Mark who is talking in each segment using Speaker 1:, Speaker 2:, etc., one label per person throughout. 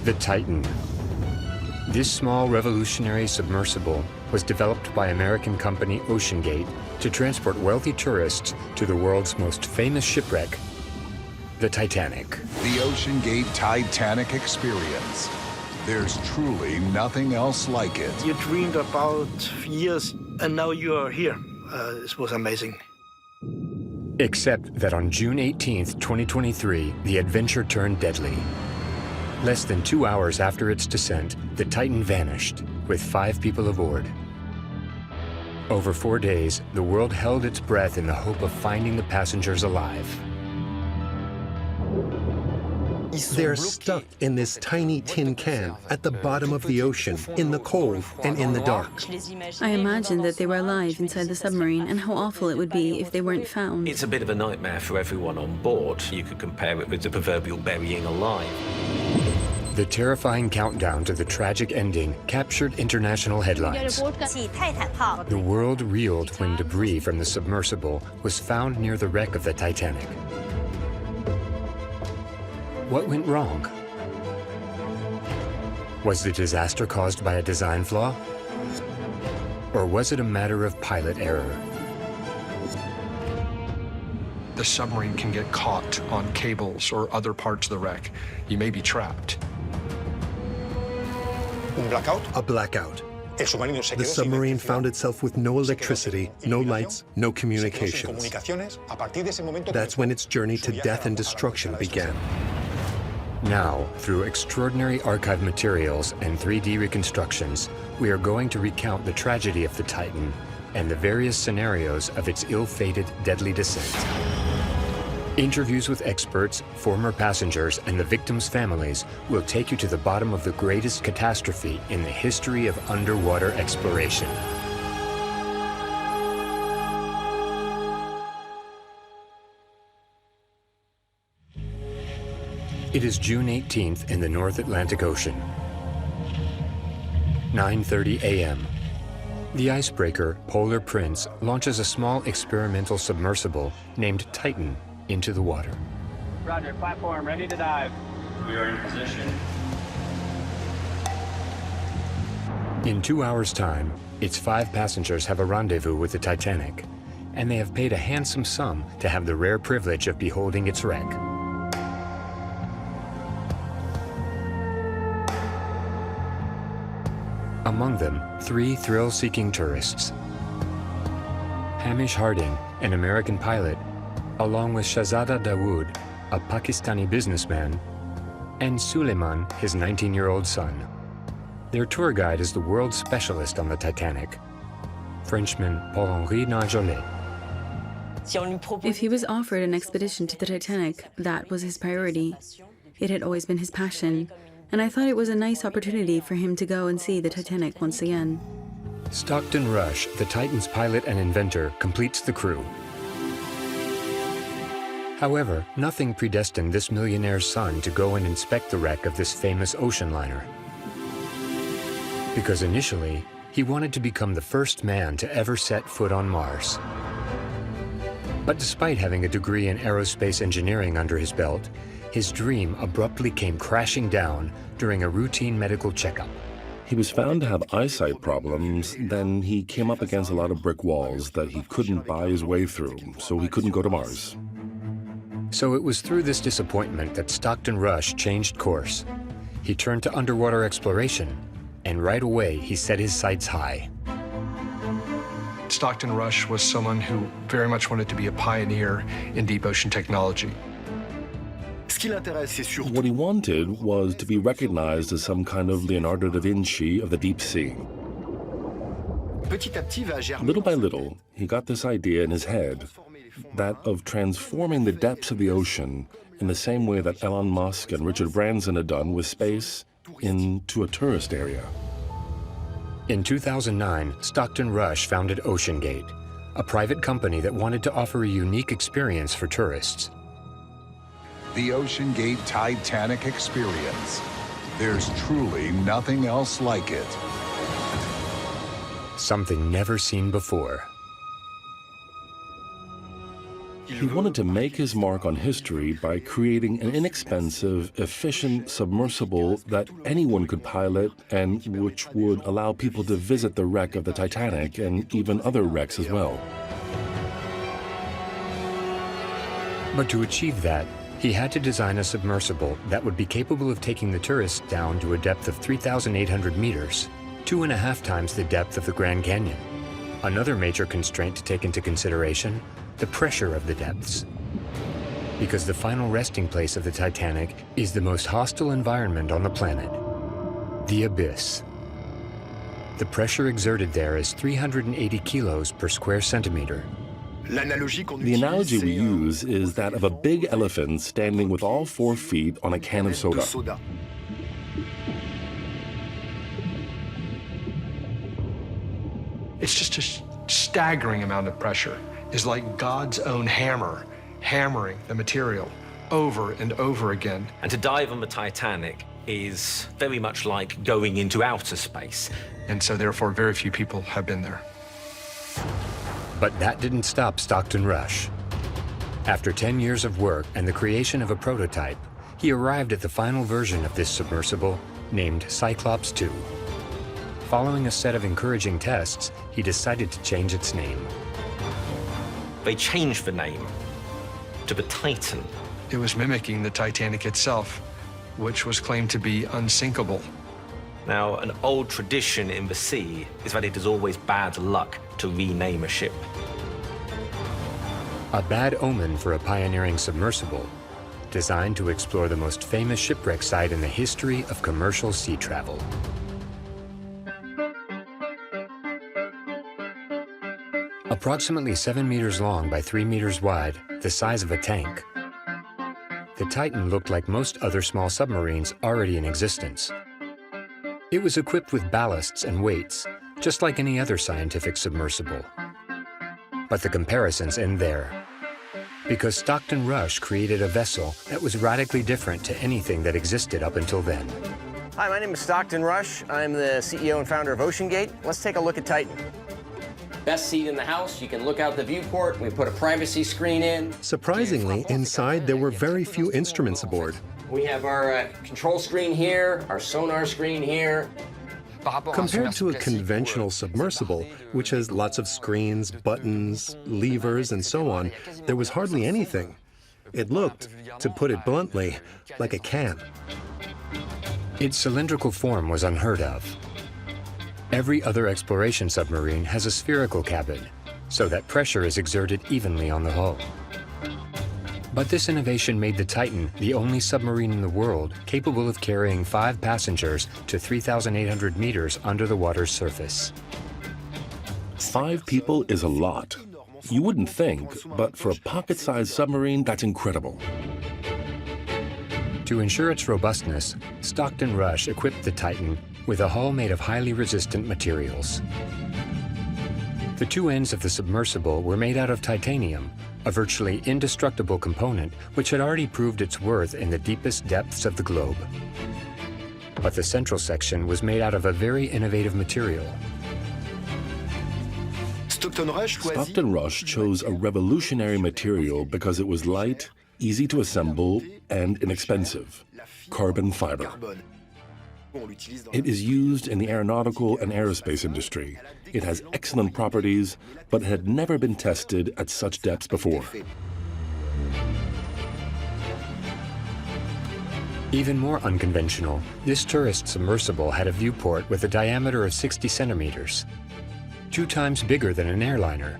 Speaker 1: The Titan. This small revolutionary submersible was developed by American company OceanGate to transport wealthy tourists to the world's most famous shipwreck, the Titanic.
Speaker 2: The OceanGate Titanic experience. There's truly nothing else like it.
Speaker 3: You dreamed about years, and now you are here. This was amazing.
Speaker 1: Except that on June 18th, 2023, the adventure turned deadly. Less than 2 hours after its descent, the Titan vanished, with 5 people aboard. Over 4 days, the world held its breath in the hope of finding the passengers alive.
Speaker 4: They're stuck in this tiny tin can at the bottom of the ocean, in the cold and in the dark.
Speaker 5: I imagined that they were alive inside the submarine and how awful it would be if they weren't found.
Speaker 6: It's a bit of a nightmare for everyone on board. You could compare it with the proverbial burying alive.
Speaker 1: The terrifying countdown to the tragic ending captured international headlines. The world reeled when debris from the submersible was found near the wreck of the Titanic. What went wrong? Was the disaster caused by a design flaw? Or was it a matter of pilot error?
Speaker 7: The submarine can get caught on cables or other parts of the wreck. You may be trapped.
Speaker 4: A blackout. The submarine found itself with no electricity, no lights, no communications. That's when its journey to death and destruction began.
Speaker 1: Now, through extraordinary archive materials and 3D reconstructions, we are going to recount the tragedy of the Titan and the various scenarios of its ill-fated, deadly descent. Interviews with experts, former passengers, and the victims' families will take you to the bottom of the greatest catastrophe in the history of underwater exploration. It is June 18th in the North Atlantic Ocean. 9:30 a.m. The icebreaker Polar Prince launches a small experimental submersible named Titan into the water.
Speaker 8: Roger, platform ready to dive. We are in position.
Speaker 1: In 2 hours' time, its 5 passengers have a rendezvous with the Titanic, and they have paid a handsome sum to have the rare privilege of beholding its wreck. Among them, 3 thrill-seeking tourists. Hamish Harding, an American pilot, along with Shahzada Dawood, a Pakistani businessman, and Suleiman, his 19-year-old son. Their tour guide is the world specialist on the Titanic, Frenchman Paul-Henri Najolet.
Speaker 5: If he was offered an expedition to the Titanic, that was his priority. It had always been his passion, and I thought it was a nice opportunity for him to go and see the Titanic once again.
Speaker 1: Stockton Rush, the Titan's pilot and inventor, completes the crew. However, nothing predestined this millionaire's son to go and inspect the wreck of this famous ocean liner. Because initially, he wanted to become the first man to ever set foot on Mars. But despite having a degree in aerospace engineering under his belt, his dream abruptly came crashing down during a routine medical checkup.
Speaker 9: He was found to have eyesight problems, then he came up against a lot of brick walls that he couldn't buy his way through, so he couldn't go to Mars.
Speaker 1: So it was through this disappointment that Stockton Rush changed course. He turned to underwater exploration, and right away he set his sights high.
Speaker 7: Stockton Rush was someone who very much wanted to be a pioneer in deep ocean technology.
Speaker 9: What he wanted was to be recognized as some kind of Leonardo da Vinci of the deep sea. Little by little, he got this idea in his head, that of transforming the depths of the ocean in the same way that Elon Musk and Richard Branson had done with space into a tourist area.
Speaker 1: In 2009, Stockton Rush founded OceanGate, a private company that wanted to offer a unique experience for tourists.
Speaker 2: The OceanGate Titanic experience. There's truly nothing else like it.
Speaker 1: Something never seen before.
Speaker 9: He wanted to make his mark on history by creating an inexpensive, efficient submersible that anyone could pilot and which would allow people to visit the wreck of the Titanic and even other wrecks as well.
Speaker 1: But to achieve that, he had to design a submersible that would be capable of taking the tourists down to a depth of 3,800 meters, 2.5 times the depth of the Grand Canyon. Another major constraint to take into consideration, the pressure of the depths. Because the final resting place of the Titanic is the most hostile environment on the planet, the abyss. The pressure exerted there is 380 kilos per square centimeter.
Speaker 9: The analogy we use is that of a big elephant standing with all 4 feet on a can of soda.
Speaker 7: It's just a staggering amount of pressure. It's like God's own hammer, hammering the material over and over again.
Speaker 6: And to dive on the Titanic is very much like going into outer space.
Speaker 7: And so therefore very few people have been there.
Speaker 1: But that didn't stop Stockton Rush. After 10 years of work and the creation of a prototype, he arrived at the final version of this submersible, named Cyclops 2. Following a set of encouraging tests, he decided to change its name.
Speaker 6: They changed the name to the Titan.
Speaker 7: It was mimicking the Titanic itself, which was claimed to be unsinkable.
Speaker 6: Now, an old tradition in the sea is that it is always bad luck to rename a ship.
Speaker 1: A bad omen for a pioneering submersible, designed to explore the most famous shipwreck site in the history of commercial sea travel. Approximately 7 meters long by 3 meters wide, the size of a tank, the Titan looked like most other small submarines already in existence. It was equipped with ballasts and weights, just like any other scientific submersible. But the comparisons end there, because Stockton Rush created a vessel that was radically different to anything that existed up until then.
Speaker 10: Hi, my name is Stockton Rush. I'm the CEO and founder of OceanGate. Let's take a look at Titan. Best seat in the house. You can look out the viewport. We put a privacy screen in.
Speaker 4: Surprisingly, inside there were very few instruments aboard.
Speaker 10: We have our control screen here, our sonar screen here.
Speaker 4: Compared to a conventional submersible, which has lots of screens, buttons, levers, and so on, there was hardly anything. It looked, to put it bluntly, like a can.
Speaker 1: Its cylindrical form was unheard of. Every other exploration submarine has a spherical cabin, so that pressure is exerted evenly on the hull. But this innovation made the Titan the only submarine in the world capable of carrying 5 passengers to 3,800 meters under the water's surface.
Speaker 9: 5 people is a lot. You wouldn't think, but for a pocket-sized submarine, that's incredible.
Speaker 1: To ensure its robustness, Stockton Rush equipped the Titan with a hull made of highly resistant materials. The 2 ends of the submersible were made out of titanium, a virtually indestructible component which had already proved its worth in the deepest depths of the globe. But the central section was made out of a very innovative material.
Speaker 9: Stockton Rush chose a revolutionary material because it was light, easy to assemble, and inexpensive: carbon fiber. It is used in the aeronautical and aerospace industry. It has excellent properties, but had never been tested at such depths before.
Speaker 1: Even more unconventional, this tourist submersible had a viewport with a diameter of 60 centimeters, 2 times bigger than an airliner.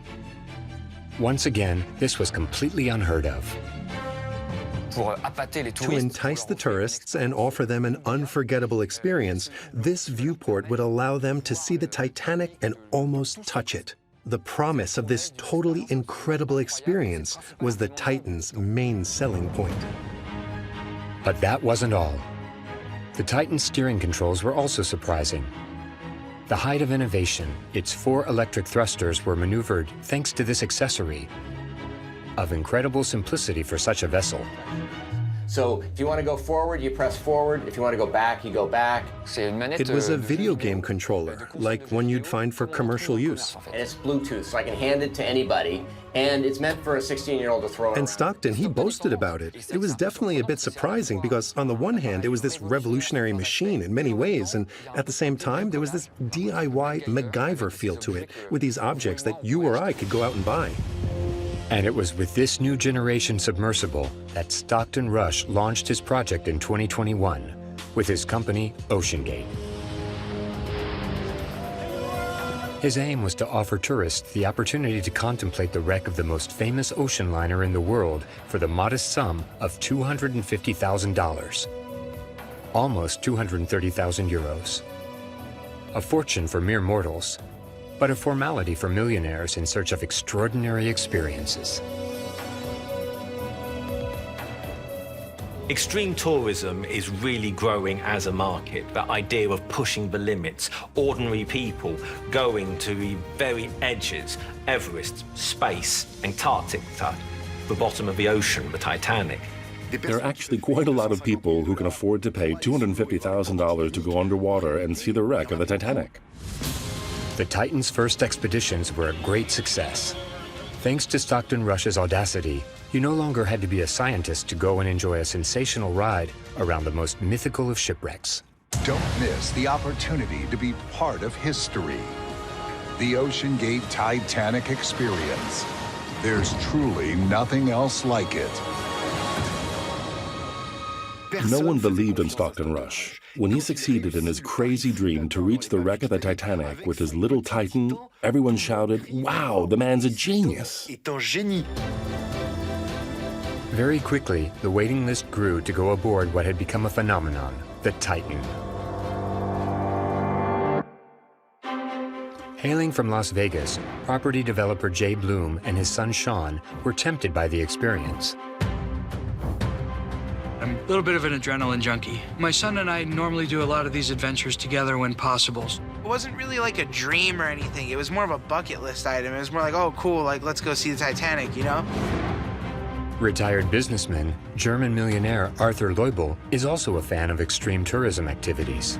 Speaker 1: Once again, this was completely unheard of.
Speaker 4: To entice the tourists and offer them an unforgettable experience, this viewport would allow them to see the Titanic and almost touch it. The promise of this totally incredible experience was the Titan's main selling point.
Speaker 1: But that wasn't all. The Titan's steering controls were also surprising. The height of innovation, its 4 electric thrusters were maneuvered thanks to this accessory, of incredible simplicity for such a vessel.
Speaker 10: So if you want to go forward, you press forward. If you want to go back, you go back.
Speaker 4: It was a video game controller, like one you'd find for commercial use.
Speaker 10: And it's Bluetooth, so I can hand it to anybody. And it's meant for a 16-year-old to throw around.
Speaker 4: And Stockton, he boasted about it. It was definitely a bit surprising because on the one hand, it was this revolutionary machine in many ways, and at the same time, there was this DIY MacGyver feel to it, with these objects that you or I could go out and buy.
Speaker 1: And it was with this new generation submersible that Stockton Rush launched his project in 2021 with his company, OceanGate. His aim was to offer tourists the opportunity to contemplate the wreck of the most famous ocean liner in the world for the modest sum of $250,000, almost 230,000 euros. A fortune for mere mortals, but a formality for millionaires in search of extraordinary experiences.
Speaker 6: Extreme tourism is really growing as a market. That idea of pushing the limits, ordinary people going to the very edges, Everest, space, Antarctic, the bottom of the ocean, the Titanic.
Speaker 9: There are actually quite a lot of people who can afford to pay $250,000 to go underwater and see the wreck of the Titanic.
Speaker 1: The Titan's first expeditions were a great success. Thanks to Stockton Rush's audacity, you no longer had to be a scientist to go and enjoy a sensational ride around the most mythical of shipwrecks.
Speaker 2: Don't miss the opportunity to be part of history. The OceanGate Titanic experience. There's truly nothing else like it.
Speaker 9: No one believed in Stockton Rush. When he succeeded in his crazy dream to reach the wreck of the Titanic with his little Titan, everyone shouted, "Wow, the man's a genius!"
Speaker 1: Very quickly, the waiting list grew to go aboard what had become a phenomenon, the Titan. Hailing from Las Vegas, property developer Jay Bloom and his son Sean were tempted by the experience.
Speaker 11: I'm a little bit of an adrenaline junkie. My son and I normally do a lot of these adventures together when possible.
Speaker 12: It wasn't really like a dream or anything. It was more of a bucket list item. It was more like, oh, cool, like, let's go see the Titanic, you know?
Speaker 1: Retired businessman, German millionaire Arthur Leubel is also a fan of extreme tourism activities.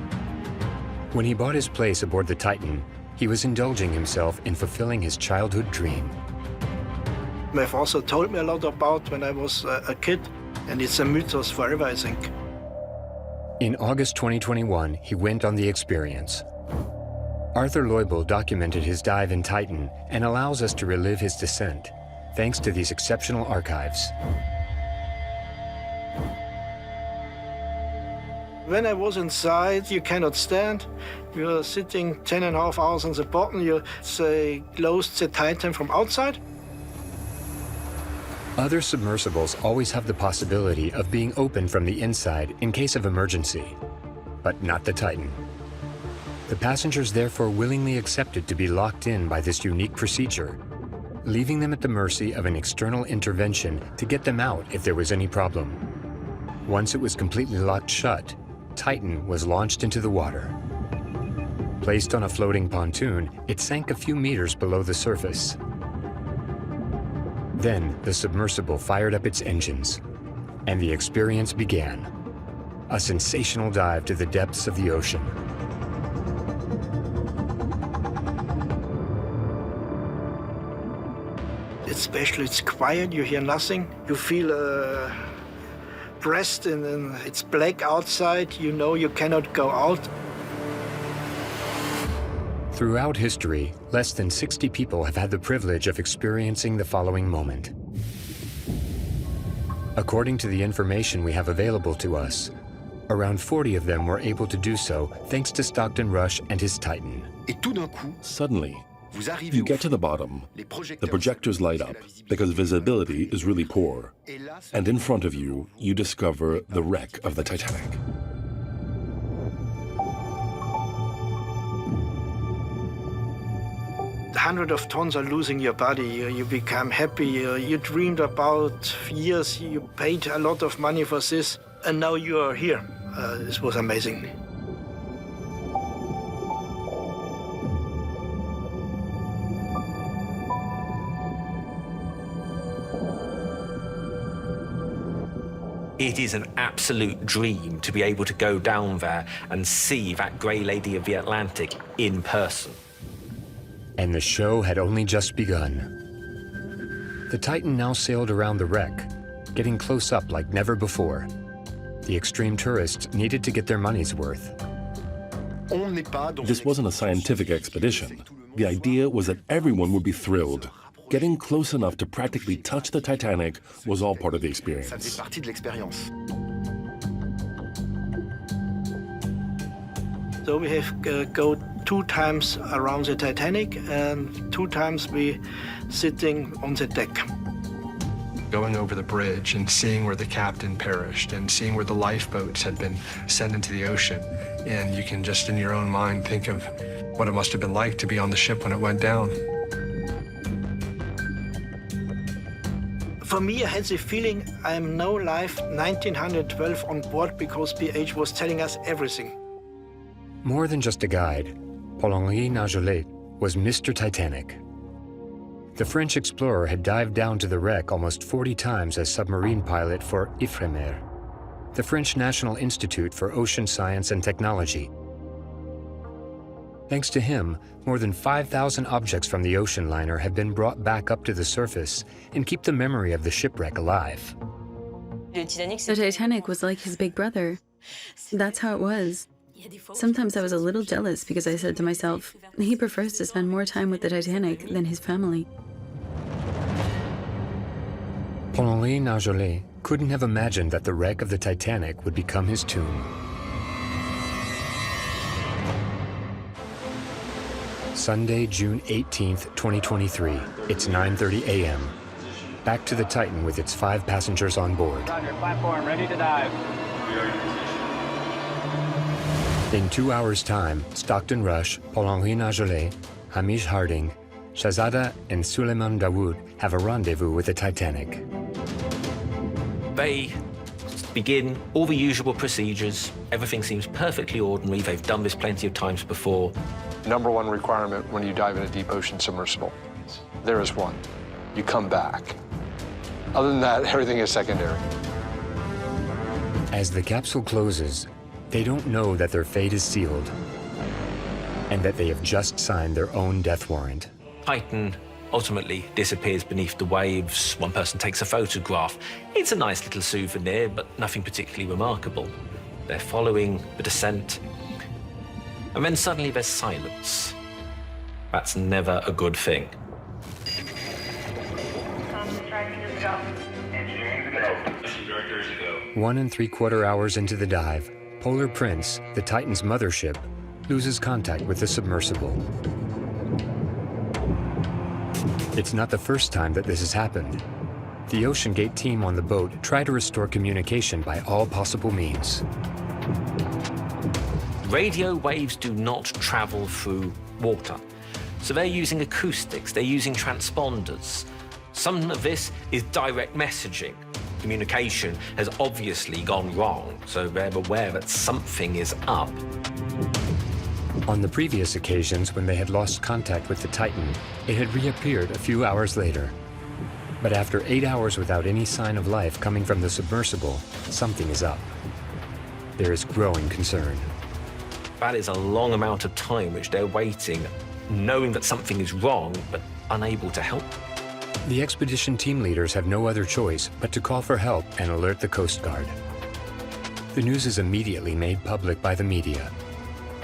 Speaker 1: When he bought his place aboard the Titan, he was indulging himself in fulfilling his childhood dream.
Speaker 3: My father told me a lot about when I was a kid, and it's a mythos forever, I think.
Speaker 1: In August 2021, he went on the experience. Arthur Leubel documented his dive in Titan and allows us to relive his descent, thanks to these exceptional archives.
Speaker 3: When I was inside, you cannot stand. You're sitting 10.5 hours on the bottom. You say, close the Titan from outside.
Speaker 1: Other submersibles always have the possibility of being opened from the inside in case of emergency, but not the Titan. The passengers therefore willingly accepted to be locked in by this unique procedure, leaving them at the mercy of an external intervention to get them out if there was any problem. Once it was completely locked shut, Titan was launched into the water. Placed on a floating pontoon, it sank a few meters below the surface. Then the submersible fired up its engines, and the experience began. A sensational dive to the depths of the ocean.
Speaker 3: It's special, it's quiet, you hear nothing. You feel pressed and it's black outside, you know you cannot go out.
Speaker 1: Throughout history, less than 60 people have had the privilege of experiencing the following moment. According to the information we have available to us, around 40 of them were able to do so thanks to Stockton Rush and his Titan.
Speaker 9: Suddenly, you get to the bottom, the projectors light up because visibility is really poor, and in front of you, you discover the wreck of the Titanic.
Speaker 3: Hundreds of tons are losing your body. You become happy. You dreamed about years. You paid a lot of money for this, and now you are here. This was amazing.
Speaker 6: It is an absolute dream to be able to go down there and see that Grey Lady of the Atlantic in person.
Speaker 1: And the show had only just begun. The Titan now sailed around the wreck, getting close up like never before. The extreme tourists needed to get their money's worth.
Speaker 9: This wasn't a scientific expedition. The idea was that everyone would be thrilled. Getting close enough to practically touch the Titanic was all part of the experience.
Speaker 3: So we have go 2 times around the Titanic, and 2 times we sitting on the deck.
Speaker 7: Going over the bridge and seeing where the captain perished and seeing where the lifeboats had been sent into the ocean. And you can just in your own mind think of what it must have been like to be on the ship when it went down.
Speaker 3: For me, I had the feeling I am now live 1912 on board because PH was telling us everything.
Speaker 1: More than just a guide, Paul-Henri Nargeolet was Mr. Titanic. The French explorer had dived down to the wreck almost 40 times as submarine pilot for Ifremer, the French National Institute for Ocean Science and Technology. Thanks to him, more than 5,000 objects from the ocean liner have been brought back up to the surface and keep the memory of the shipwreck alive.
Speaker 5: The Titanic was like his big brother. That's how it was. Sometimes I was a little jealous because I said to myself, he prefers to spend more time with the Titanic than his family.
Speaker 1: Paul-Henri Nargeolet couldn't have imagined that the wreck of the Titanic would become his tomb. Sunday, June 18th, 2023. It's 9:30 a.m. Back to the Titan with its 5 passengers on board.
Speaker 8: Roger, platform, ready to dive.
Speaker 1: In 2 hours' time, Stockton Rush, Paul-Henri Nargeolet, Hamish Harding, Shahzada, and Suleiman Dawood have a rendezvous with the Titanic.
Speaker 6: They begin all the usual procedures. Everything seems perfectly ordinary. They've done this plenty of times before.
Speaker 7: Number 1 requirement when you dive in a deep ocean submersible. There is one. You come back. Other than that, everything is secondary.
Speaker 1: As the capsule closes, they don't know that their fate is sealed and that they have just signed their own death warrant.
Speaker 6: Titan ultimately disappears beneath the waves. One person takes a photograph. It's a nice little souvenir, but nothing particularly remarkable. They're following the descent. And then suddenly there's silence. That's never a good thing.
Speaker 1: 1 3/4 hours into the dive, Polar Prince, the Titan's mothership, loses contact with the submersible. It's not the first time that this has happened. The OceanGate team on the boat tried to restore communication by all possible means.
Speaker 6: Radio waves do not travel through water. So they're using acoustics, they're using transponders. Some of this is direct messaging. Communication has obviously gone wrong, so they're aware that something is up.
Speaker 1: On the previous occasions when they had lost contact with the Titan, it had reappeared a few hours later. But after 8 hours without any sign of life coming from the submersible, something is up. There is growing concern.
Speaker 6: That is a long amount of time which they're waiting, knowing that something is wrong, but unable to help.
Speaker 1: The expedition team leaders have no other choice but to call for help and alert the Coast Guard. The news is immediately made public by the media.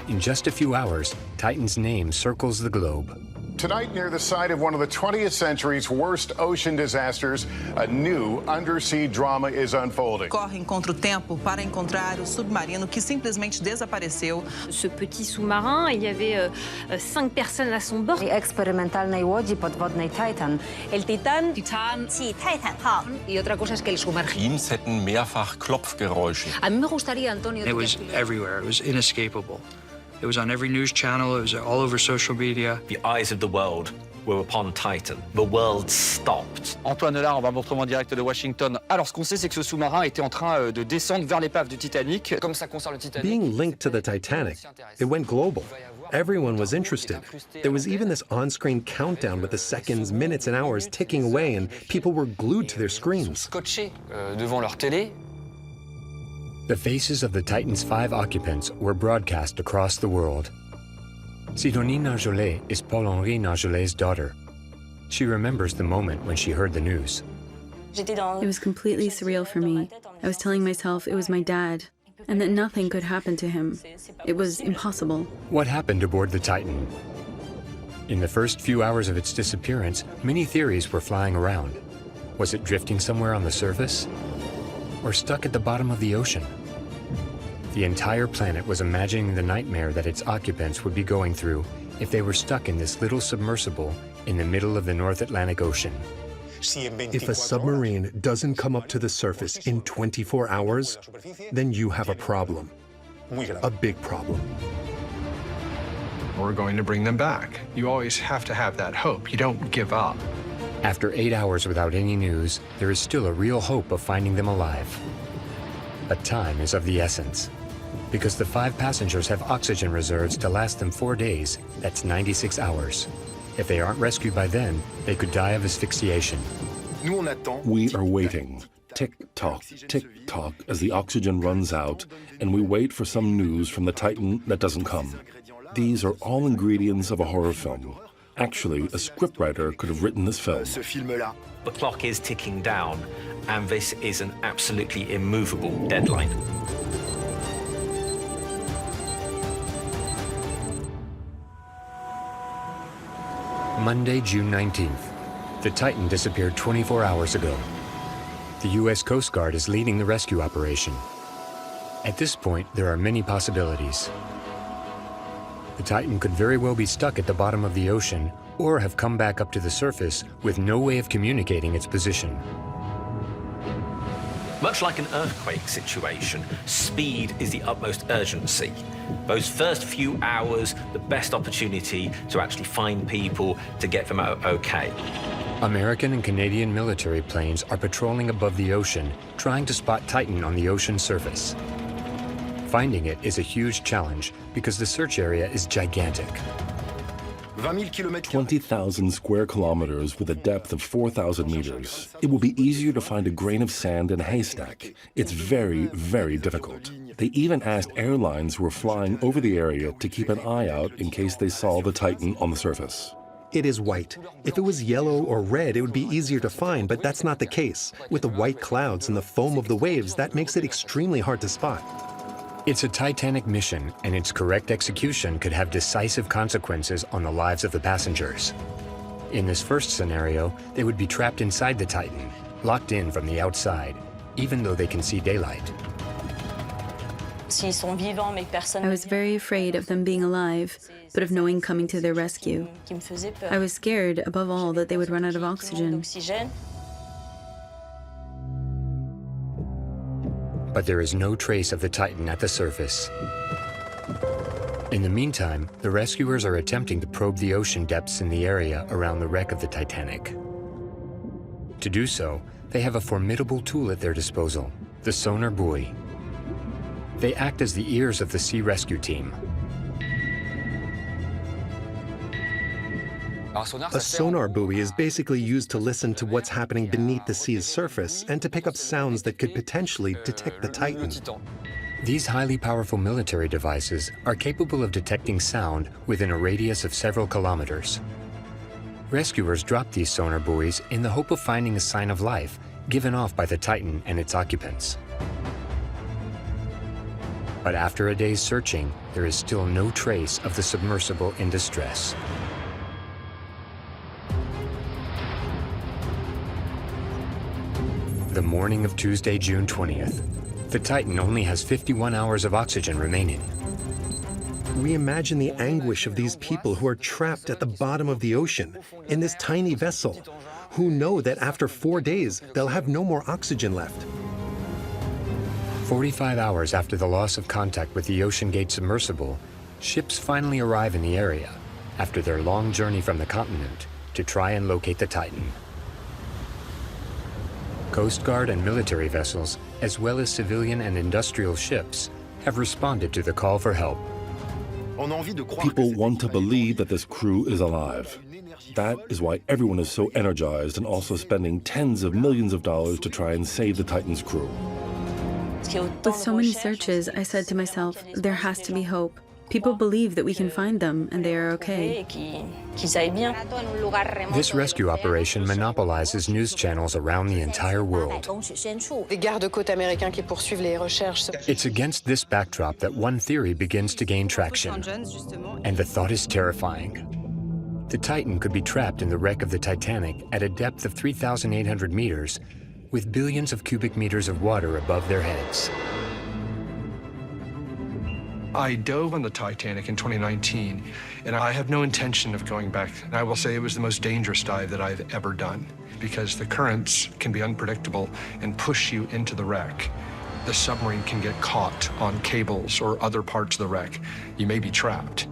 Speaker 1: In just a few hours, Titan's name circles the globe.
Speaker 13: Tonight, near the site of one of the 20th century's worst ocean disasters, a new undersea drama is unfolding.
Speaker 14: Correm contra o tempo para encontrar o submarino que simplesmente desapareceu.
Speaker 15: Ce petit sous-marin, il y avait 5 personnes à son bord.
Speaker 16: Eksperymentalnej łodzi podwodnej Titan.
Speaker 15: El Titan. Sí, Titan.
Speaker 16: Y otra cosa es que el sumergible.
Speaker 17: Teams hätten mehrfach Klopfgeräusche.
Speaker 15: A mí me gustaría, Antonio.
Speaker 11: It was everywhere. It was inescapable. It was on every news channel. It was all over social media.
Speaker 6: The eyes of the world were upon Titan. The world stopped.
Speaker 18: Antoine Lard, en enregistrement direct de Washington. Alors, ce qu'on sait, c'est que ce sous-marin était en train de descendre vers l'épave du Titanic. Comme ça concerne le Titanic.
Speaker 4: Being linked to the Titanic, it went global. Everyone was interested. There was even this on-screen countdown with the seconds, minutes, and hours ticking away, and people were glued to their screens.
Speaker 18: Scotchés devant leur télé.
Speaker 1: The faces of the Titan's 5 occupants were broadcast across the world. Sidonie Narjolet is Paul-Henri Narjolet's daughter. She remembers the moment when she heard the news.
Speaker 5: It was completely surreal for me. I was telling myself it was my dad, and that nothing could happen to him. It was impossible.
Speaker 1: What happened aboard the Titan? In the first few hours of its disappearance, many theories were flying around. Was it drifting somewhere on the surface? Or stuck at the bottom of the ocean? The entire planet was imagining the nightmare that its occupants would be going through if they were stuck in this little submersible in the middle of the North Atlantic Ocean.
Speaker 4: If a submarine doesn't come up to the surface in 24 hours, then you have a problem. A big problem.
Speaker 7: We're going to bring them back. You always have to have that hope. You don't give up.
Speaker 1: After 8 hours without any news, there is still a real hope of finding them alive. But time is of the essence. Because the 5 passengers have oxygen reserves to last them 4 days, that's 96 hours. If they aren't rescued by then, they could die of asphyxiation.
Speaker 9: We are waiting, tick-tock, tick-tock, as the oxygen runs out, and we wait for some news from the Titan that doesn't come. These are all ingredients of a horror film. Actually, a scriptwriter could have written this film.
Speaker 6: The clock is ticking down, and this is an absolutely immovable deadline.
Speaker 1: Monday, June 19th. The Titan disappeared 24 hours ago. The U.S. Coast Guard is leading the rescue operation. At this point, there are many possibilities. The Titan could very well be stuck at the bottom of the ocean or have come back up to the surface with no way of communicating its position.
Speaker 6: Much like an earthquake situation, speed is the utmost urgency. Those first few hours, the best opportunity to actually find people to get them okay.
Speaker 1: American and Canadian military planes are patrolling above the ocean, trying to spot Titan on the ocean surface. Finding it is a huge challenge because the search area is gigantic.
Speaker 9: 20,000 square kilometers with a depth of 4,000 meters. It will be easier to find a grain of sand in a haystack. It's very, very difficult. They even asked airlines who were flying over the area to keep an eye out in case they saw the Titan on the surface.
Speaker 4: It is white. If it was yellow or red, it would be easier to find, but that's not the case. With the white clouds and the foam of the waves, that makes it extremely hard to spot.
Speaker 1: It's a Titanic mission, and its correct execution could have decisive consequences on the lives of the passengers. In this first scenario, they would be trapped inside the Titan, locked in from the outside, even though they can see daylight.
Speaker 5: I was very afraid of them being alive, but of knowing coming to their rescue. I was scared, above all, that they would run out of oxygen.
Speaker 1: But there is no trace of the Titan at the surface. In the meantime, the rescuers are attempting to probe the ocean depths in the area around the wreck of the Titanic. To do so, they have a formidable tool at their disposal, the sonar buoy. They act as the ears of the sea rescue team.
Speaker 4: A sonar buoy is basically used to listen to what's happening beneath the sea's surface and to pick up sounds that could potentially detect the Titan.
Speaker 1: These highly powerful military devices are capable of detecting sound within a radius of several kilometers. Rescuers drop these sonar buoys in the hope of finding a sign of life given off by the Titan and its occupants. But after a day's searching, there is still no trace of the submersible in distress. The morning of Tuesday, June 20th. The Titan only has 51 hours of oxygen remaining.
Speaker 4: We imagine the anguish of these people who are trapped at the bottom of the ocean in this tiny vessel, who know that after 4 days, they'll have no more oxygen left.
Speaker 1: 45 hours after the loss of contact with the OceanGate submersible, ships finally arrive in the area after their long journey from the continent to try and locate the Titan. Coast Guard and military vessels, as well as civilian and industrial ships, have responded to the call for help.
Speaker 9: People want to believe that this crew is alive. That is why everyone is so energized and also spending tens of millions of dollars to try and save the Titan's crew.
Speaker 5: With so many searches, I said to myself, there has to be hope. People believe that we can find them and they are okay.
Speaker 1: This rescue operation monopolizes news channels around the entire world. It's against this backdrop that one theory begins to gain traction. And the thought is terrifying. The Titan could be trapped in the wreck of the Titanic at a depth of 3,800 meters, with billions of cubic meters of water above their heads.
Speaker 7: I dove on the Titanic in 2019, and I have no intention of going back. And I will say it was the most dangerous dive that I've ever done, because the currents can be unpredictable and push you into the wreck. The submarine can get caught on cables or other parts of the wreck. You may be trapped.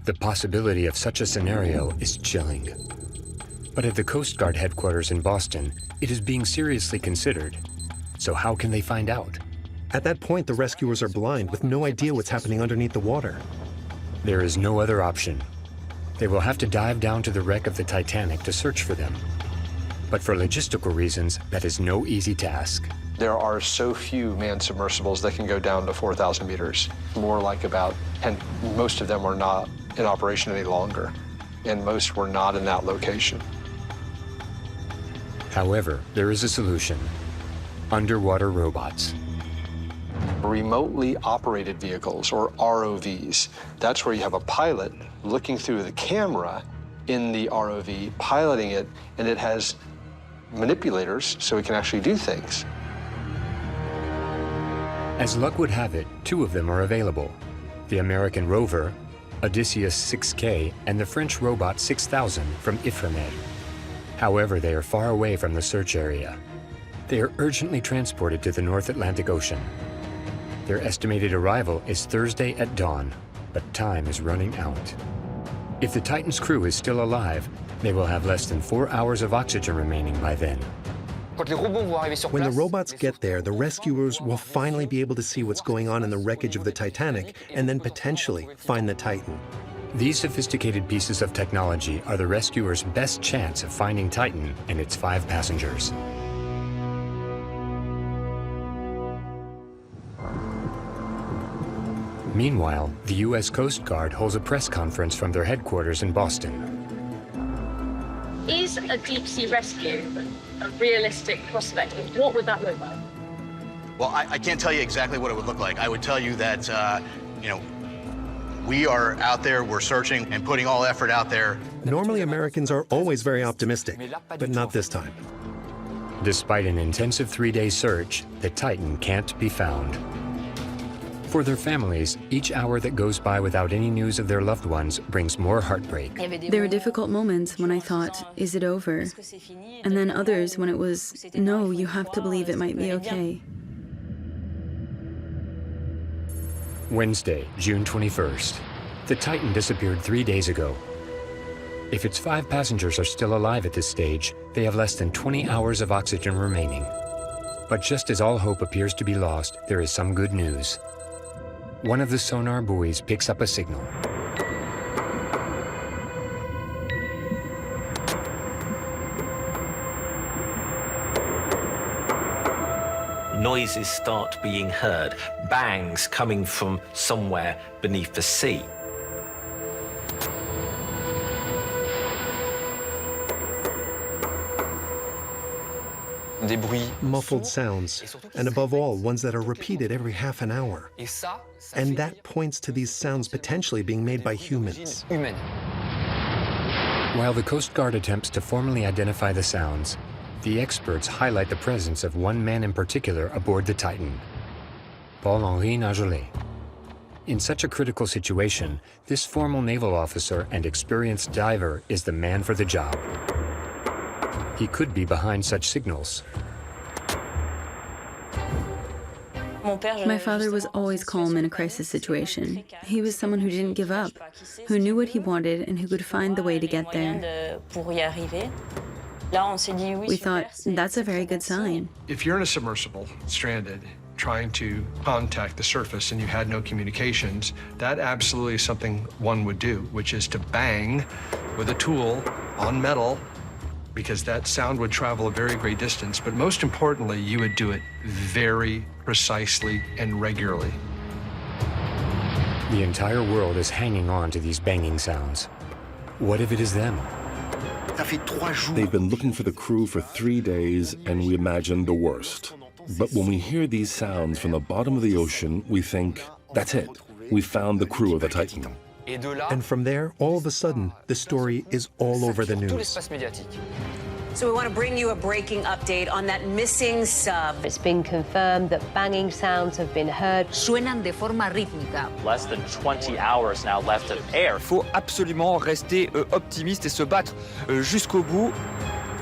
Speaker 1: The possibility of such a scenario is chilling. But at the Coast Guard headquarters in Boston, it is being seriously considered. So how can they find out?
Speaker 4: At that point, the rescuers are blind with no idea what's happening underneath the water.
Speaker 1: There is no other option. They will have to dive down to the wreck of the Titanic to search for them. But for logistical reasons, that is no easy task.
Speaker 7: There are so few manned submersibles that can go down to 4,000 meters. More like about, and most of them are not in operation any longer, and most were not in that location.
Speaker 1: However, there is a solution: underwater robots.
Speaker 7: Remotely operated vehicles, or ROVs. That's where you have a pilot looking through the camera in the ROV, piloting it, and it has manipulators so it can actually do things.
Speaker 1: As luck would have it, two of them are available: the American rover, Odysseus 6K, and the French robot 6000 from Ifremer. However, they are far away from the search area. They are urgently transported to the North Atlantic Ocean. Their estimated arrival is Thursday at dawn, but time is running out. If the Titan's crew is still alive, they will have less than 4 hours of oxygen remaining by then.
Speaker 4: When the robots get there, the rescuers will finally be able to see what's going on in the wreckage of the Titanic and then potentially find the Titan.
Speaker 1: These sophisticated pieces of technology are the rescuers' best chance of finding Titan and its 5 passengers. Meanwhile, the U.S. Coast Guard holds a press conference from their headquarters in Boston.
Speaker 19: Is a deep-sea rescue a realistic prospect? What would that look like?
Speaker 20: Well, I can't tell you exactly what it would look like. I would tell you that, we are out there, we're searching and putting all effort out there.
Speaker 4: Normally, Americans are always very optimistic, but not this time.
Speaker 1: Despite an intensive 3-day search, the Titan can't be found. For their families, each hour that goes by without any news of their loved ones brings more heartbreak.
Speaker 5: There were difficult moments when I thought, is it over? And then others when it was, no, you have to believe it might be okay.
Speaker 1: Wednesday, June 21st. The Titan disappeared 3 days ago. If its 5 passengers are still alive at this stage, they have less than 20 hours of oxygen remaining. But just as all hope appears to be lost, there is some good news. One of the sonar buoys picks up a signal.
Speaker 6: Noises start being heard, bangs coming from somewhere beneath the sea.
Speaker 4: Muffled sounds, and above all, ones that are repeated every half an hour. And that points to these sounds potentially being made by humans.
Speaker 1: While the Coast Guard attempts to formally identify the sounds, the experts highlight the presence of one man in particular aboard the Titan, Paul-Henri Nagelet. In such a critical situation, this formal naval officer and experienced diver is the man for the job. He could be behind such signals.
Speaker 5: My father was always calm in a crisis situation. He was someone who didn't give up, who knew what he wanted and who could find the way to get there. We thought, that's a very good sign.
Speaker 7: If you're in a submersible, stranded, trying to contact the surface and you had no communications, that absolutely is something one would do, which is to bang with a tool on metal, because that sound would travel a very great distance. But most importantly, you would do it very precisely and regularly.
Speaker 1: The entire world is hanging on to these banging sounds. What if it is them?
Speaker 9: They've been looking for the crew for 3 days, and we imagine the worst. But when we hear these sounds from the bottom of the ocean, we think, that's it. We found the crew of the Titan.
Speaker 4: And from there, all of a sudden, the story is all over the news.
Speaker 21: So we want to bring you a breaking update on that missing sub.
Speaker 22: It's been confirmed that banging sounds have been heard.
Speaker 21: Suenan de forma rítmica.
Speaker 23: Less than 20 hours now left of air.
Speaker 18: Faut absolument rester optimiste et se battre jusqu'au bout.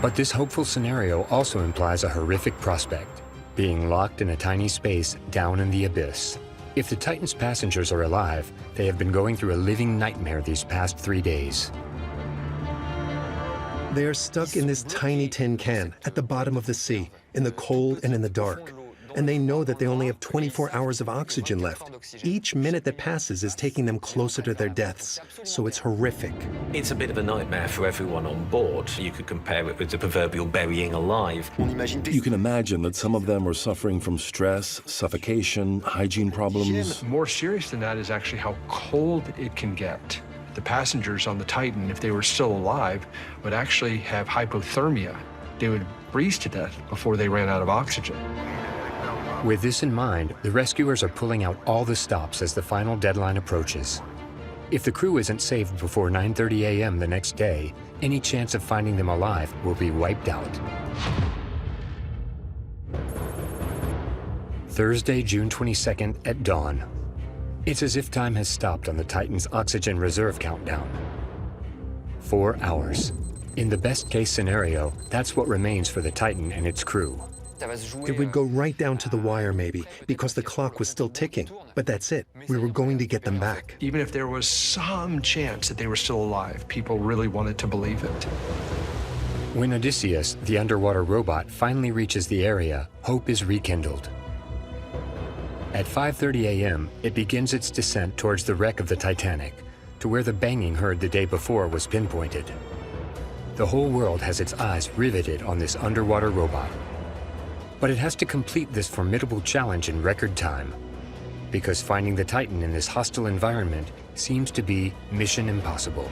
Speaker 1: But this hopeful scenario also implies a horrific prospect, being locked in a tiny space down in the abyss. If the Titan's passengers are alive, they have been going through a living nightmare these past 3 days.
Speaker 4: They are stuck in this tiny tin can at the bottom of the sea, in the cold and in the dark. And they know that they only have 24 hours of oxygen left. Each minute that passes is taking them closer to their deaths, so it's horrific.
Speaker 6: It's a bit of a nightmare for everyone on board. You could compare it with the proverbial burying alive.
Speaker 9: You can imagine that some of them are suffering from stress, suffocation, hygiene problems.
Speaker 7: More serious than that is actually how cold it can get. The passengers on the Titan, if they were still alive, would actually have hypothermia. They would freeze to death before they ran out of oxygen.
Speaker 1: With this in mind, the rescuers are pulling out all the stops as the final deadline approaches. If the crew isn't saved before 9:30 a.m. the next day, any chance of finding them alive will be wiped out. Thursday, June 22nd at dawn. It's as if time has stopped on the Titan's oxygen reserve countdown. 4 hours. In the best-case scenario, that's what remains for the Titan and its crew.
Speaker 4: It would go right down to the wire, maybe, because the clock was still ticking. But that's it. We were going to get them back.
Speaker 7: Even if there was some chance that they were still alive, people really wanted to believe it.
Speaker 1: When Odysseus, the underwater robot, finally reaches the area, hope is rekindled. At 5:30 a.m., it begins its descent towards the wreck of the Titanic, to where the banging heard the day before was pinpointed. The whole world has its eyes riveted on this underwater robot. But it has to complete this formidable challenge in record time, because finding the Titan in this hostile environment seems to be mission impossible.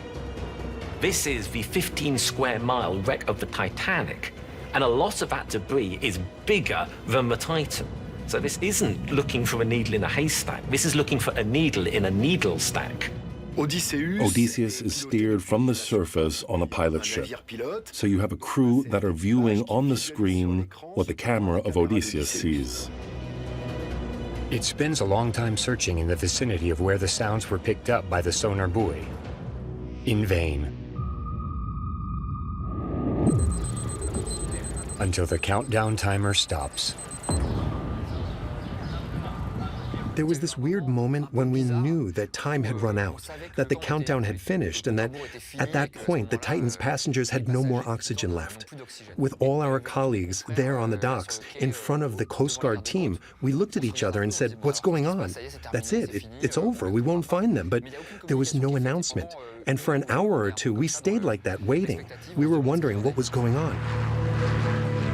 Speaker 6: This is the 15-square-mile wreck of the Titanic, and a lot of that debris is bigger than the Titan. So this isn't looking for a needle in a haystack. This is looking for a needle in a needle stack.
Speaker 9: Odysseus is steered from the surface on a pilot ship. So you have a crew that are viewing on the screen what the camera of Odysseus sees.
Speaker 1: It spends a long time searching in the vicinity of where the sounds were picked up by the sonar buoy. In vain. Until the countdown timer stops.
Speaker 4: There was this weird moment when we knew that time had run out, that the countdown had finished, and that at that point the Titan's passengers had no more oxygen left. With all our colleagues there on the docks, in front of the Coast Guard team, we looked at each other and said, "What's going on? That's it. It's over. We won't find them." But there was no announcement. And for an hour or two, we stayed like that, waiting. We were wondering what was going on.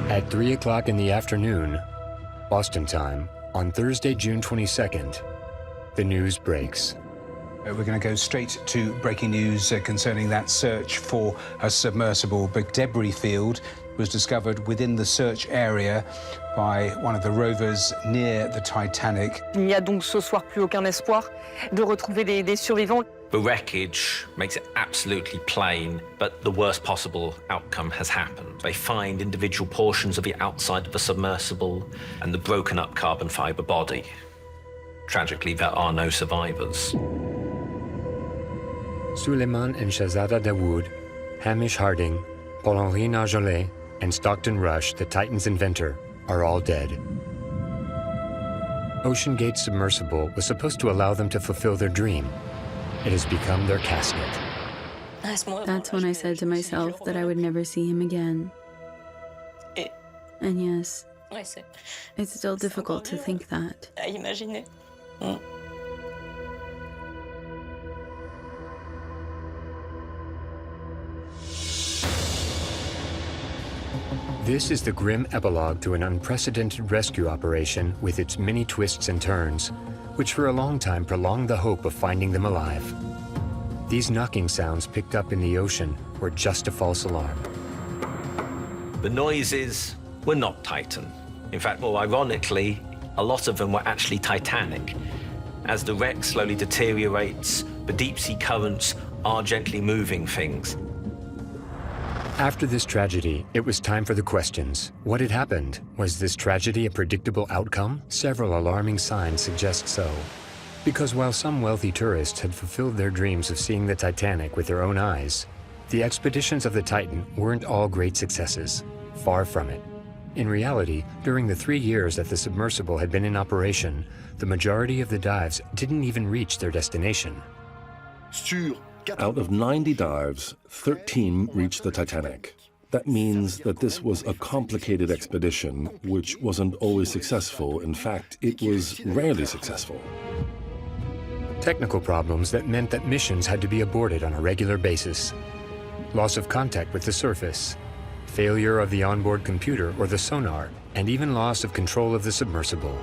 Speaker 1: At 3 o'clock in the afternoon, Boston time, on Thursday, June 22nd, the news breaks.
Speaker 24: We're going to go straight to breaking news concerning that search for a submersible. Big debris field was discovered within the search area by one of the rovers near the Titanic.
Speaker 25: Il n'y a donc ce soir plus aucun espoir de retrouver des survivants.
Speaker 6: The wreckage makes it absolutely plain, but the worst possible outcome has happened. They find individual portions of the outside of the submersible and the broken up carbon fiber body. Tragically, there are no survivors.
Speaker 1: Suleiman and Shahzada Dawood, Hamish Harding, Paul-Henri Narjolet, and Stockton Rush, the Titan's inventor, are all dead. Ocean Gate Submersible was supposed to allow them to fulfill their dream. It has become their casket.
Speaker 5: That's when I said to myself that I would never see him again. And yes, It's still difficult to think that.
Speaker 1: This is the grim epilogue to an unprecedented rescue operation with its many twists and turns, which for a long time prolonged the hope of finding them alive. These knocking sounds picked up in the ocean were just a false alarm.
Speaker 6: The noises were not Titan. In fact, more ironically, a lot of them were actually Titanic. As the wreck slowly deteriorates, the deep-sea currents are gently moving things.
Speaker 1: After this tragedy, it was time for the questions. What had happened? Was this tragedy a predictable outcome? Several alarming signs suggest so. Because while some wealthy tourists had fulfilled their dreams of seeing the Titanic with their own eyes, the expeditions of the Titan weren't all great successes. Far from it. In reality, during the 3 years that the submersible had been in operation, the majority of the dives didn't even reach their destination.
Speaker 9: Out of 90 dives, 13 reached the Titanic. That means that this was a complicated expedition, which wasn't always successful. In fact, it was rarely successful.
Speaker 1: Technical problems that meant that missions had to be aborted on a regular basis. Loss of contact with the surface, failure of the onboard computer or the sonar, and even loss of control of the submersible.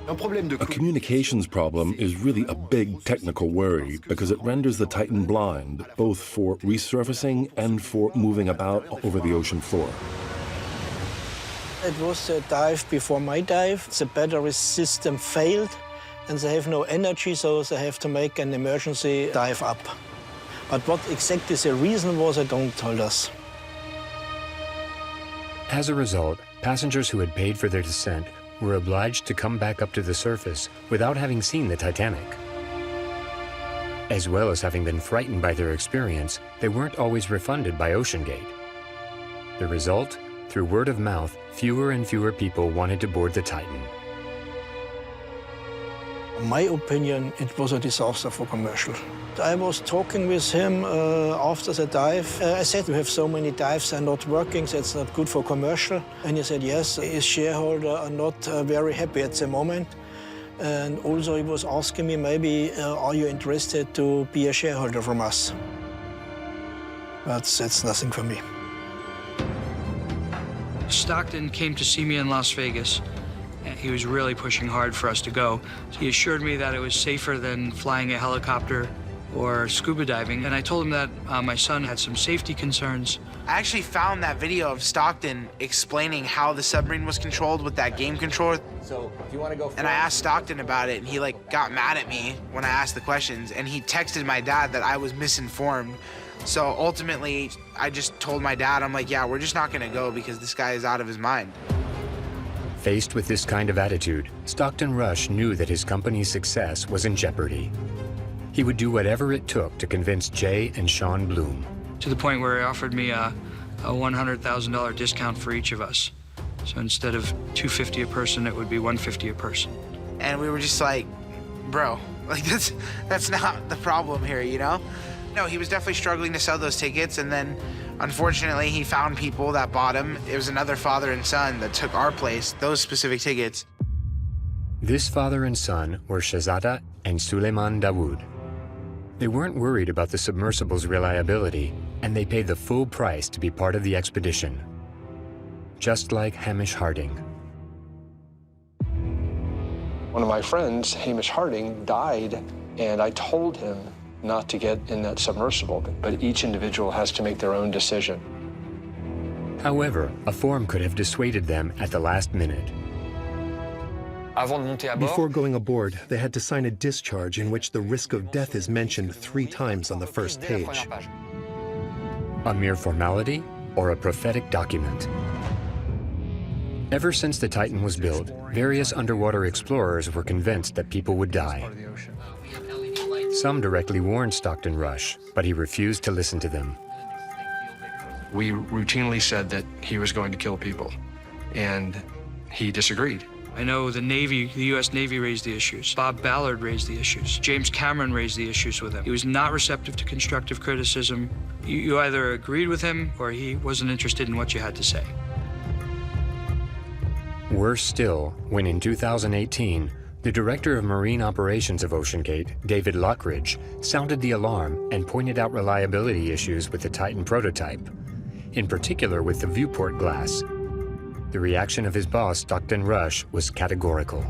Speaker 9: A communications problem is really a big technical worry because it renders the Titan blind, both for resurfacing and for moving about over the ocean floor.
Speaker 2: It was a dive before my dive. The battery system failed, and they have no energy, so they have to make an emergency dive up. But what exactly the reason was, they don't tell us.
Speaker 1: As a result, passengers who had paid for their descent were obliged to come back up to the surface without having seen the Titanic. As well as having been frightened by their experience, they weren't always refunded by OceanGate. The result? Through word of mouth, fewer and fewer people wanted to board the Titan.
Speaker 2: In my opinion, it was a disaster for commercial. I was talking with him after the dive. I said, we have so many dives that are not working, that's not good for commercial. And he said, yes, his shareholders are not very happy at the moment. And also he was asking me, maybe, are you interested to be a shareholder from us? But that's nothing for me.
Speaker 11: Stockton came to see me in Las Vegas. He was really pushing hard for us to go. He assured me that it was safer than flying a helicopter or scuba diving, and I told him that my son had some safety concerns.
Speaker 3: I actually found that video of Stockton explaining how the submarine was controlled with that game controller.
Speaker 8: So if you want to go
Speaker 3: and I asked Stockton about it, and he got mad at me when I asked the questions, and he texted my dad that I was misinformed. So ultimately, I just told my dad, I'm like, yeah, we're just not gonna go because this guy is out of his mind.
Speaker 1: Faced with this kind of attitude, Stockton Rush knew that his company's success was in jeopardy. He would do whatever it took to convince Jay and Sean Bloom.
Speaker 11: To the point where he offered me a $100,000 discount for each of us. So instead of $250 a person, it would be $150 a person.
Speaker 3: And we were just like, bro, like that's not the problem here, you know? No, he was definitely struggling to sell those tickets, and then unfortunately he found people that bought him. It was another father and son that took our place, those specific tickets.
Speaker 1: This father and son were Shahzada and Suleiman Dawood. They weren't worried about the submersible's reliability, and they paid the full price to be part of the expedition. Just like Hamish Harding.
Speaker 7: One of my friends, Hamish Harding, died, and I told him not to get in that submersible, but each individual has to make their own decision.
Speaker 1: However, a form could have dissuaded them at the last minute.
Speaker 4: Before going aboard, they had to sign a discharge in which the risk of death is mentioned 3 times on the first page.
Speaker 1: A mere formality or a prophetic document? Ever since the Titan was built, various underwater explorers were convinced that people would die. Some directly warned Stockton Rush, but he refused to listen to them.
Speaker 7: We routinely said that he was going to kill people, and he disagreed.
Speaker 11: I know the Navy, the U.S. Navy raised the issues. Bob Ballard raised the issues. James Cameron raised the issues with him. He was not receptive to constructive criticism. You either agreed with him or he wasn't interested in what you had to say.
Speaker 1: Worse still, when in 2018, the director of marine operations of OceanGate, David Lockridge, sounded the alarm and pointed out reliability issues with the Titan prototype, in particular with the viewport glass. The reaction of his boss, Stockton Rush, was categorical.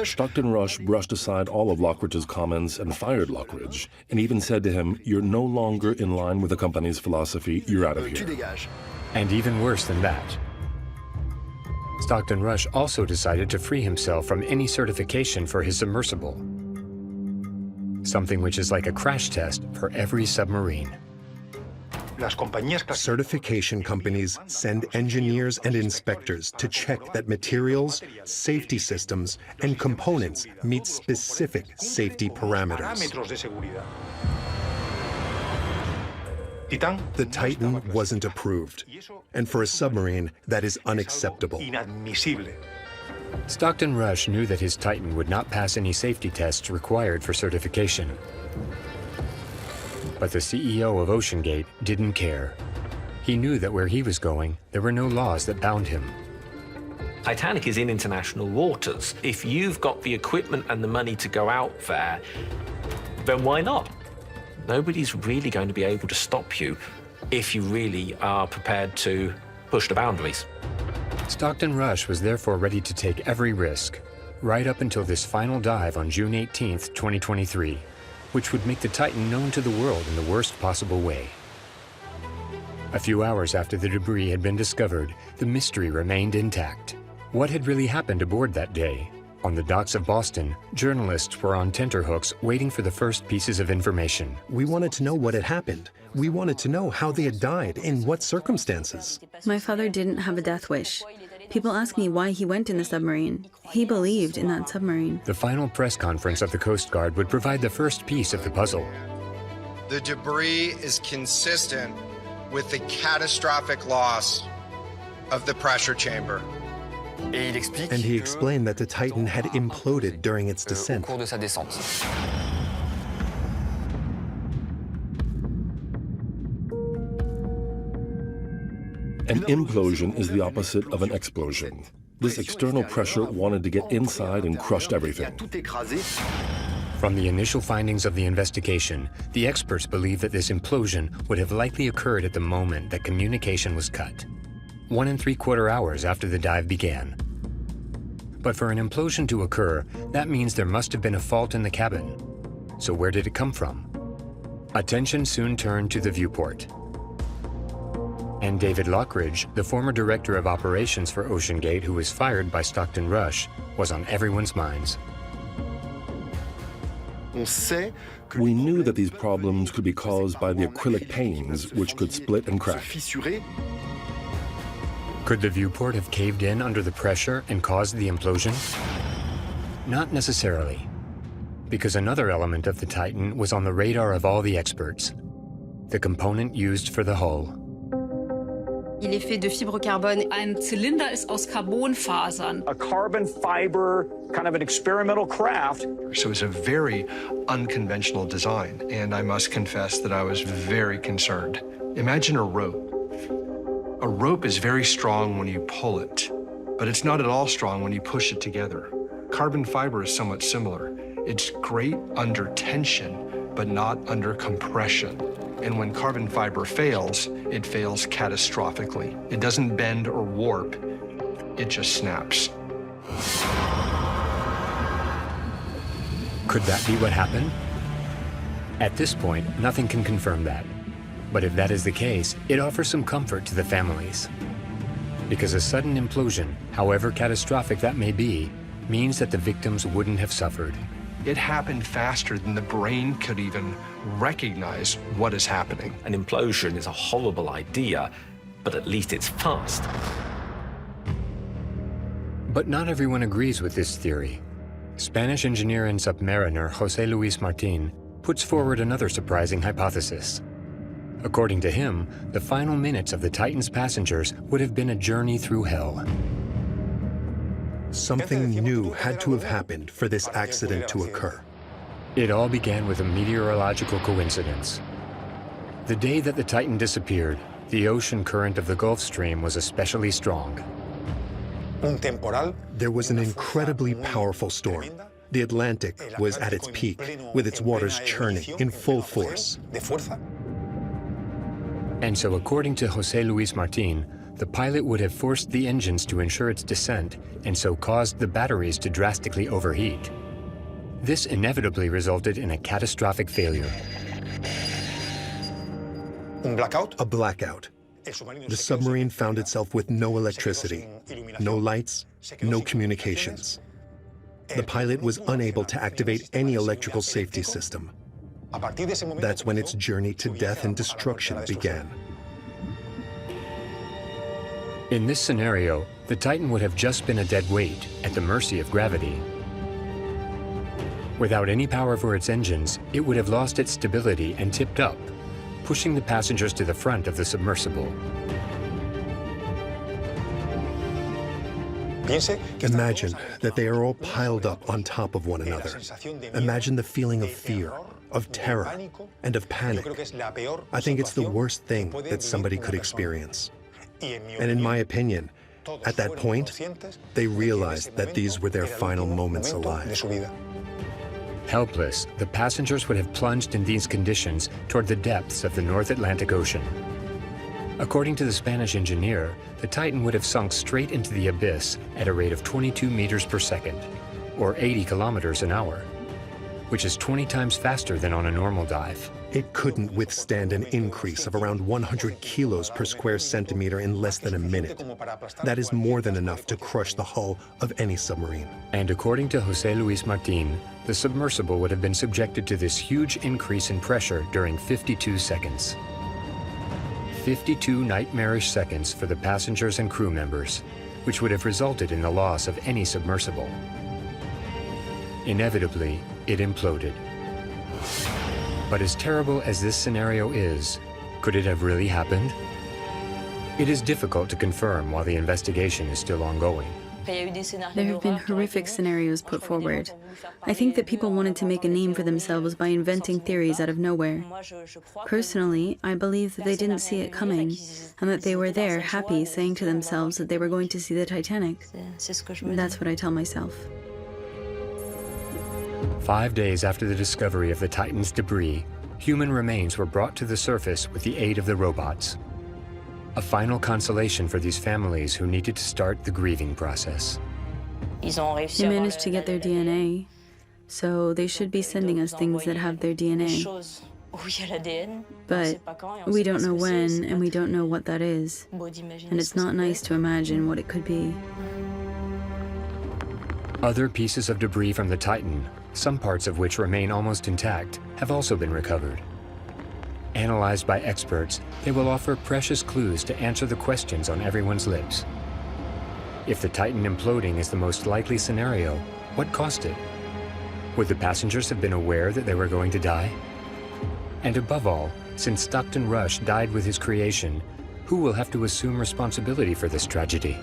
Speaker 9: Stockton Rush brushed aside all of Lockridge's comments and fired Lockridge, and even said to him, "You're no longer in line with the company's philosophy. You're out of here."
Speaker 1: And even worse than that, Stockton Rush also decided to free himself from any certification for his submersible, something which is like a crash test for every submarine.
Speaker 4: Certification companies send engineers and inspectors to check that materials, safety systems, and components meet specific safety parameters. The Titan wasn't approved, and for a submarine, that is unacceptable.
Speaker 1: Stockton Rush knew that his Titan would not pass any safety tests required for certification. But the CEO of OceanGate didn't care. He knew that where he was going, there were no laws that bound him.
Speaker 6: Titanic is in international waters. If you've got the equipment and the money to go out there, then why not? Nobody's really going to be able to stop you if you really are prepared to push the boundaries.
Speaker 1: Stockton Rush was therefore ready to take every risk, right up until this final dive on June 18th, 2023, which would make the Titan known to the world in the worst possible way. A few hours after the debris had been discovered, the mystery remained intact. What had really happened aboard that day? On the docks of Boston, journalists were on tenterhooks waiting for the first pieces of information.
Speaker 4: We wanted to know what had happened. We wanted to know how they had died, in what circumstances.
Speaker 5: My father didn't have a death wish. People ask me why he went in the submarine. He believed in that submarine.
Speaker 1: The final press conference of the Coast Guard would provide the first piece of the puzzle.
Speaker 8: The debris is consistent with the catastrophic loss of the pressure chamber.
Speaker 4: And he explained that the Titan had imploded during its descent.
Speaker 9: An implosion is the opposite of an explosion. This external pressure wanted to get inside and crushed everything.
Speaker 1: From the initial findings of the investigation, the experts believe that this implosion would have likely occurred at the moment that communication was cut, 1 3/4 hours after the dive began. But for an implosion to occur, that means there must have been a fault in the cabin. So where did it come from? Attention soon turned to the viewport. And David Lockridge, the former director of operations for OceanGate who was fired by Stockton Rush, was on everyone's minds.
Speaker 9: We knew that these problems could be caused by the acrylic panes, which could split and crack.
Speaker 1: Could the viewport have caved in under the pressure and caused the implosion? Not necessarily, because another element of the Titan was on the radar of all the experts: the component used for the hull.
Speaker 10: Il est fait de fibrocarbone.
Speaker 12: Ein Zylinder ist aus Carbonfasern.
Speaker 13: A carbon fiber, kind of an experimental craft.
Speaker 7: So it's a very unconventional design, and I must confess that I was very concerned. Imagine a rope. A rope is very strong when you pull it, but it's not at all strong when you push it together. Carbon fiber is somewhat similar. It's great under tension, but not under compression. And when carbon fiber fails, it fails catastrophically. It doesn't bend or warp, it just snaps.
Speaker 1: Could that be what happened? At this point, nothing can confirm that. But if that is the case, it offers some comfort to the families. Because a sudden implosion, however catastrophic that may be, means that the victims wouldn't have suffered.
Speaker 7: It happened faster than the brain could even recognize what is happening.
Speaker 6: An implosion is a horrible idea, but at least it's fast.
Speaker 1: But not everyone agrees with this theory. Spanish engineer and submariner José Luis Martín puts forward another surprising hypothesis. According to him, the final minutes of the Titan's passengers would have been a journey through hell.
Speaker 4: Something new had to have happened for this accident to occur.
Speaker 1: It all began with a meteorological coincidence. The day that the Titan disappeared, the ocean current of the Gulf Stream was especially strong.
Speaker 4: There was an incredibly powerful storm. The Atlantic was at its peak, with its waters churning in full force.
Speaker 1: And so, according to José Luis Martín, the pilot would have forced the engines to ensure its descent, and so caused the batteries to drastically overheat. This inevitably resulted in a catastrophic failure.
Speaker 4: A blackout. The submarine found itself with no electricity, no lights, no communications. The pilot was unable to activate any electrical safety system. That's when its journey to death and destruction began.
Speaker 1: In this scenario, the Titan would have just been a dead weight at the mercy of gravity. Without any power for its engines, it would have lost its stability and tipped up, pushing the passengers to the front of the submersible.
Speaker 4: Imagine that they are all piled up on top of one another. Imagine the feeling of fear, of terror, and of panic. I think it's the worst thing that somebody could experience. And in my opinion, at that point, they realized that these were their final moments alive.
Speaker 1: Helpless, the passengers would have plunged in these conditions toward the depths of the North Atlantic Ocean. According to the Spanish engineer, the Titan would have sunk straight into the abyss at a rate of 22 meters per second, or 80 kilometers an hour, which is 20 times faster than on a normal dive.
Speaker 4: It couldn't withstand an increase of around 100 kilos per square centimeter in less than a minute. That is more than enough to crush the hull of any submarine.
Speaker 1: And according to José Luis Martín, the submersible would have been subjected to this huge increase in pressure during 52 seconds. 52 nightmarish seconds for the passengers and crew members, which would have resulted in the loss of any submersible. Inevitably, it imploded. But as terrible as this scenario is, could it have really happened? It is difficult to confirm while the investigation is still ongoing.
Speaker 5: There have been horrific scenarios put forward. I think that people wanted to make a name for themselves by inventing theories out of nowhere. Personally, I believe that they didn't see it coming, and that they were there, happy, saying to themselves that they were going to see the Titanic. That's what I tell myself.
Speaker 1: 5 days after the discovery of the Titan's debris, human remains were brought to the surface with the aid of the robots. A final consolation for these families who needed to start the grieving process.
Speaker 5: They managed to get their DNA, so they should be sending us things that have their DNA. But we don't know when, and we don't know what that is. And it's not nice to imagine what it could be.
Speaker 1: Other pieces of debris from the Titan, some parts of which remain almost intact, have also been recovered. Analyzed by experts, they will offer precious clues to answer the questions on everyone's lips. If the Titan imploding is the most likely scenario, what caused it? Would the passengers have been aware that they were going to die? And above all, since Stockton Rush died with his creation, who will have to assume responsibility for this tragedy?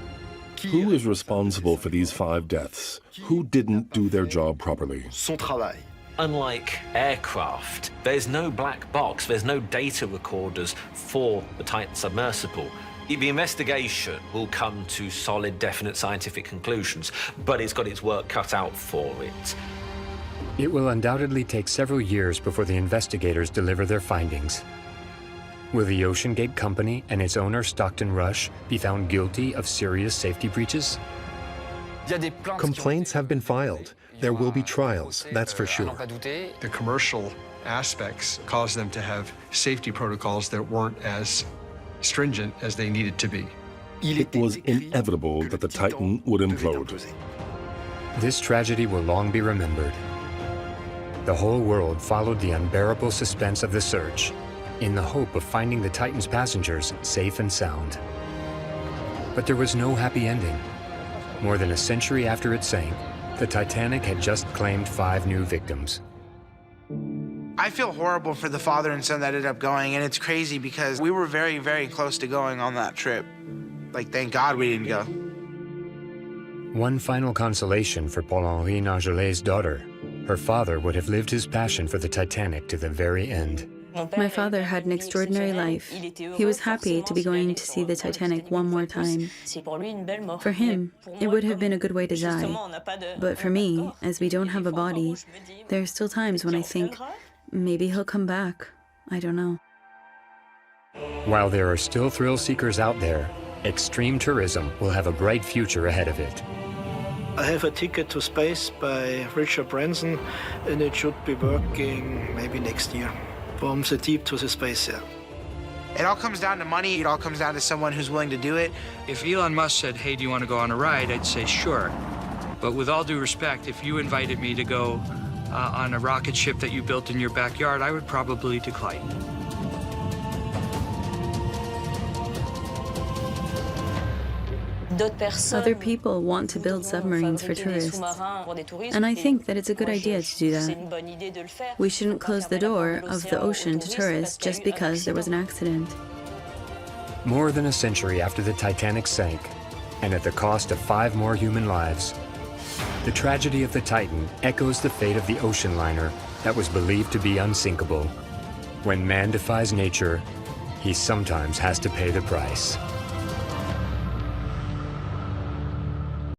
Speaker 9: Who is responsible for these 5 deaths? Who didn't do their job properly?
Speaker 20: Son travail.
Speaker 6: Unlike aircraft, there's no black box, there's no data recorders for the Titan submersible. The investigation will come to solid, definite scientific conclusions, but it's got its work cut out for it.
Speaker 1: It will undoubtedly take several years before the investigators deliver their findings. Will the Ocean Gate Company and its owner, Stockton Rush, be found guilty of serious safety breaches?
Speaker 4: Complaints have been filed. There will be trials, that's for sure.
Speaker 7: The commercial aspects caused them to have safety protocols that weren't as stringent as they needed to be.
Speaker 9: It was inevitable that the Titan would implode.
Speaker 1: This tragedy will long be remembered. The whole world followed the unbearable suspense of the search, in the hope of finding the Titan's passengers safe and sound. But there was no happy ending. More than a century after it sank, the Titanic had just claimed 5 new victims.
Speaker 3: I feel horrible for the father and son that ended up going, and it's crazy because we were very, very close to going on that trip. Like, thank God we didn't go.
Speaker 1: One final consolation for Paul-Henri Nargeolet's daughter. Her father would have lived his passion for the Titanic to the very end.
Speaker 5: My father had an extraordinary life. He was happy to be going to see the Titanic one more time. For him, it would have been a good way to die. But for me, as we don't have a body, there are still times when I think, maybe he'll come back. I don't know.
Speaker 1: While there are still thrill seekers out there, extreme tourism will have a bright future ahead of it.
Speaker 2: I have a ticket to space by Richard Branson, and it should be working maybe next year. From the deep to the space, yeah.
Speaker 3: It all comes down to money. It all comes down to someone who's willing to do it.
Speaker 11: If Elon Musk said, hey, do you want to go on a ride? I'd say sure. But with all due respect, if you invited me to go on a rocket ship that you built in your backyard, I would probably decline.
Speaker 5: Other people want to build submarines for tourists, and I think that it's a good idea to do that. We shouldn't close the door of the ocean to tourists just because there was an accident.
Speaker 1: More than a century after the Titanic sank, and at the cost of 5 more human lives, the tragedy of the Titan echoes the fate of the ocean liner that was believed to be unsinkable. When man defies nature, he sometimes has to pay the price.